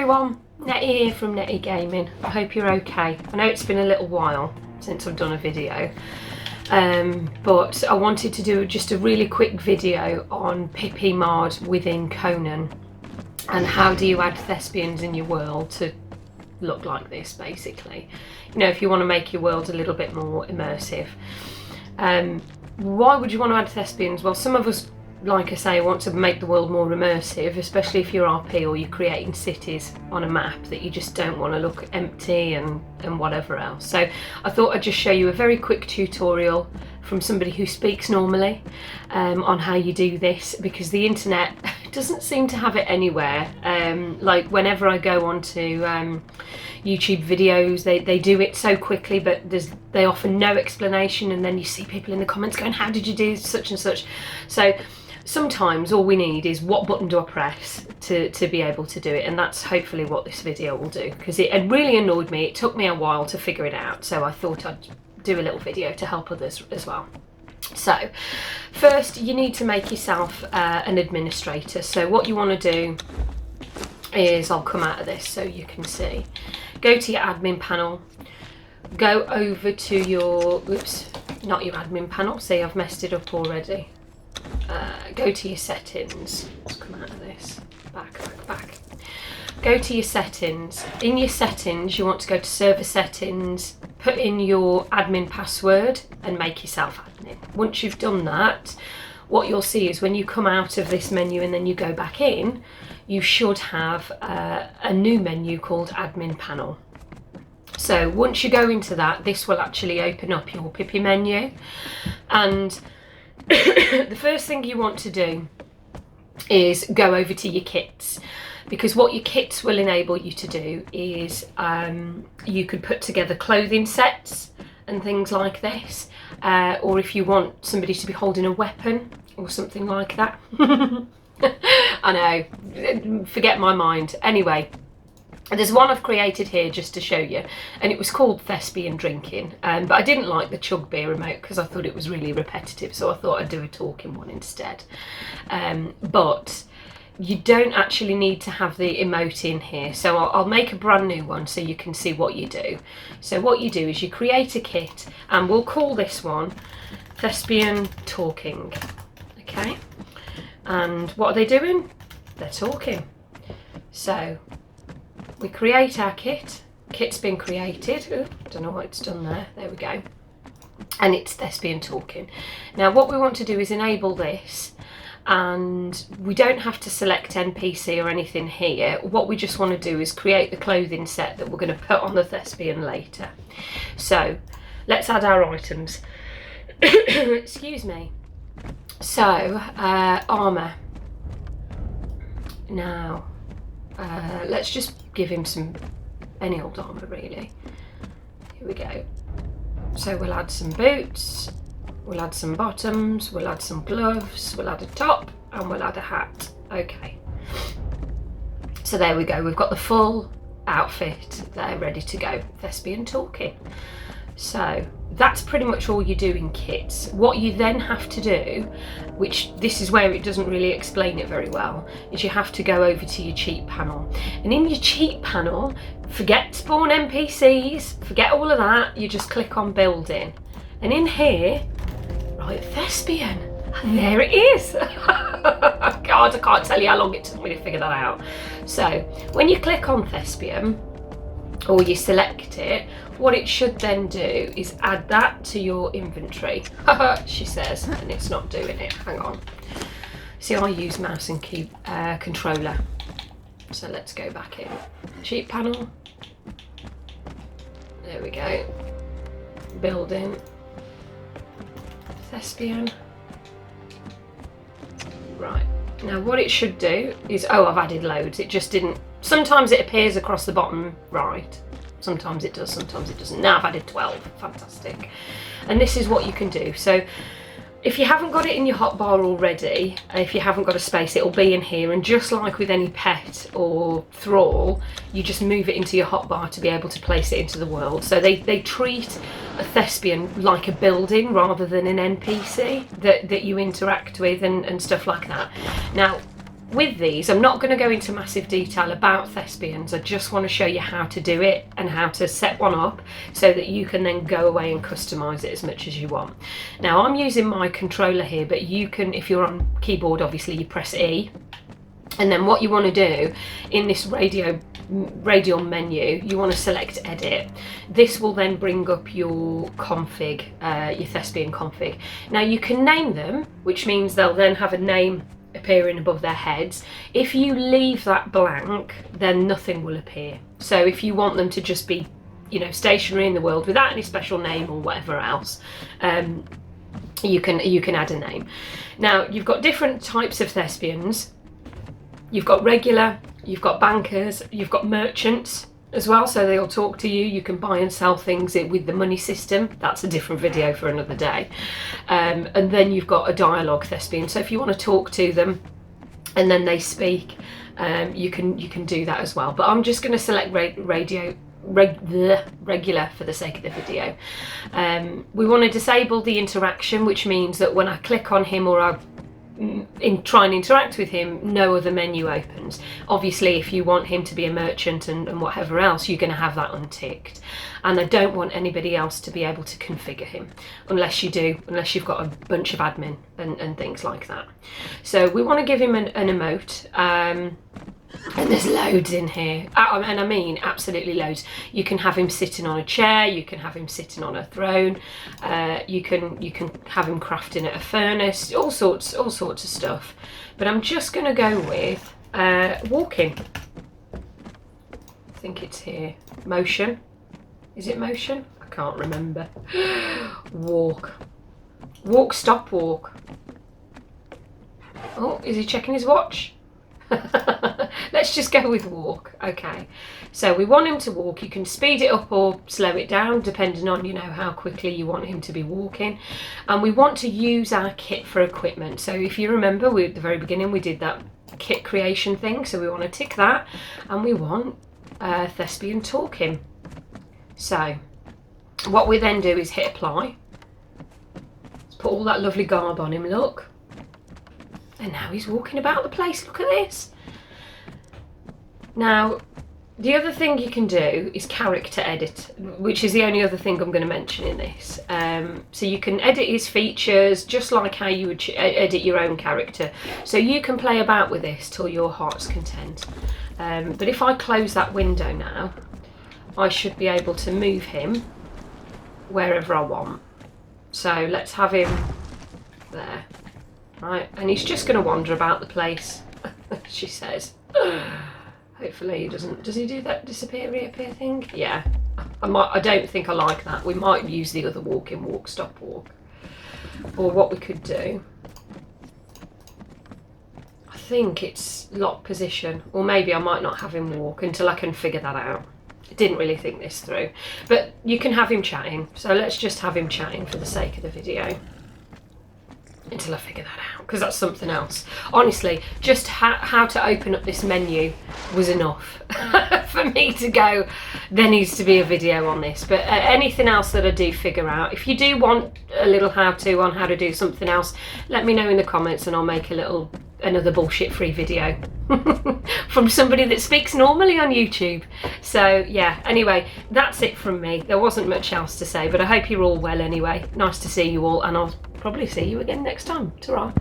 everyone, Nettie here from Nettie Gaming. I hope you're okay. I know it's been a little while since I've done a video, but I wanted to do just a really quick video on Pippi Mod within Conan and how do you add thespians in your world to look like this, basically. You know, if you want to make your world a little bit more immersive. Why would you want to add thespians? Well, some of us, like I say, want to make the world more immersive, especially if you're RP or you're creating cities on a map that you just don't want to look empty and whatever else. So I thought I'd just show you a very quick tutorial from somebody who speaks normally on how you do this, because the internet doesn't seem to have it anywhere. Like whenever I go onto YouTube videos, they do it so quickly, but they offer no explanation, and then you see people in the comments going, how did you do such and such? So sometimes all we need is what button do I press to be able to do it, and that's hopefully what this video will do, because it really annoyed me. It took me a while to figure it out, so I thought I'd do a little video to help others as well. So first you need to make yourself an administrator. So what you want to do is, I'll come out of this so you can see, go to your admin panel, go over to your, oops, not your admin panel, see I've messed it up already. Go to your settings, let's come out of this, back. Go to your settings. In your settings you want to go to server settings, put in your admin password and make yourself admin. Once you've done that, what you'll see is when you come out of this menu and then you go back in, you should have a new menu called admin panel. So once you go into that, this will actually open up your Pippi menu, and the first thing you want to do is go over to your kits, because what your kits will enable you to do is you could put together clothing sets and things like this, or if you want somebody to be holding a weapon or something like that. I know, forget my mind. Anyway, there's one I've created here just to show you, and it was called Thespian Drinking, but I didn't like the chug beer remote because I thought it was really repetitive, so I thought I'd do a talking one instead. But you don't actually need to have the emote in here, so I'll make a brand new one so you can see what you do. So what you do is you create a kit, and we'll call this one Thespian Talking, okay? And what are they doing? They're talking. So we create our kit. Kit's been created. Ooh, don't know what it's done there. There we go. And it's Thespian Talking. Now what we want to do is enable this, and we don't have to select NPC or anything here. What we just want to do is create the clothing set that we're going to put on the Thespian later. So let's add our items. Excuse me. So armour. Now let's just give him any old armour really. Here we go. So we'll add some boots, we'll add some bottoms, we'll add some gloves, we'll add a top, and we'll add a hat. Okay. So there we go. We've got the full outfit there ready to go. Thespian Talking. So that's pretty much all you do in kits. What you then have to do, which this is where it doesn't really explain it very well, is you have to go over to your cheat panel. And in your cheat panel, forget spawn NPCs, forget all of that, you just click on building. And in here, right, Thespian, and there it is. God, I can't tell you how long it took me to figure that out. So when you click on Thespian, or you select it, what it should then do is add that to your inventory. She says, and it's not doing it. Hang on. See, I use mouse and key controller. So let's go back in. Cheat panel. There we go. Building. Thespian. Right. Now what it should do is, oh, I've added loads. It just didn't. Sometimes it appears across the bottom right. Sometimes it does, sometimes it doesn't. Now I've added 12, fantastic. And this is what you can do. So if you haven't got it in your hotbar already, if you haven't got a space, it'll be in here. And just like with any pet or thrall, you just move it into your hotbar to be able to place it into the world. So they treat a thespian like a building rather than an NPC that you interact with and stuff like that. Now, with these, I'm not going to go into massive detail about thespians. I just want to show you how to do it and how to set one up so that you can then go away and customize it as much as you want. Now I'm using my controller here, but you can, if you're on keyboard, obviously you press E, and then what you want to do in this radial menu, you want to select edit. This will then bring up your config, your thespian config. Now you can name them, which means they'll then have a name appearing above their heads. If you leave that blank, then nothing will appear. So if you want them to just be, you know, stationary in the world without any special name or whatever else, you can add a name. Now you've got different types of thespians. You've got regular, you've got bankers, you've got merchants as well, so they'll talk to you. You can buy and sell things with the money system. That's a different video for another day. And then you've got a dialogue thespian. So if you want to talk to them and then they speak, you can do that as well. But I'm just going to select regular for the sake of the video. We want to disable the interaction, which means that when I click on him or I try and interact with him, no other menu opens. Obviously if you want him to be a merchant and whatever else, you're going to have that unticked, and I don't want anybody else to be able to configure him unless you've got a bunch of admin and things like that. So we want to give him an emote, and there's loads in here, and I mean absolutely loads. You can have him sitting on a chair, you can have him sitting on a throne, you can have him crafting at a furnace, all sorts of stuff. But I'm just going to go with walking. I think it's here. Motion. Is it motion? I can't remember. Walk. Walk, stop, walk. Oh, is he checking his watch? Let's just go with walk. Okay, so we want him to walk. You can speed it up or slow it down depending on, you know, how quickly you want him to be walking. And we want to use our kit for equipment. So if you remember, at the very beginning we did that kit creation thing, so we want to tick that, and we want thespian talking. So what we then do is hit apply. Let's put all that lovely garb on him, look. And now he's walking about the place. Look at this. Now, the other thing you can do is character edit, which is the only other thing I'm going to mention in this. So you can edit his features just like how you would edit your own character. So you can play about with this till your heart's content. But if I close that window now, I should be able to move him wherever I want. So let's have him there. Right, and he's just going to wander about the place, she says. Hopefully he doesn't. Does he do that disappear, reappear thing? Yeah. I don't think I like that. We might use the other walking, walk, stop, walk. Or what we could do, I think it's lock position. Or maybe I might not have him walk until I can figure that out. I didn't really think this through. But you can have him chatting. So let's just have him chatting for the sake of the video. Until I figure that out, because that's something else. Honestly, just how to open up this menu was enough for me to go, there needs to be a video on this. But anything else that I do figure out, if you do want a little how-to on how to do something else, let me know in the comments and I'll make another bullshit free video from somebody that speaks normally on YouTube. So yeah, anyway, that's it from me. There wasn't much else to say, but I hope you're all well anyway. Nice to see you all, and I'll probably see you again next time. Ta-ra.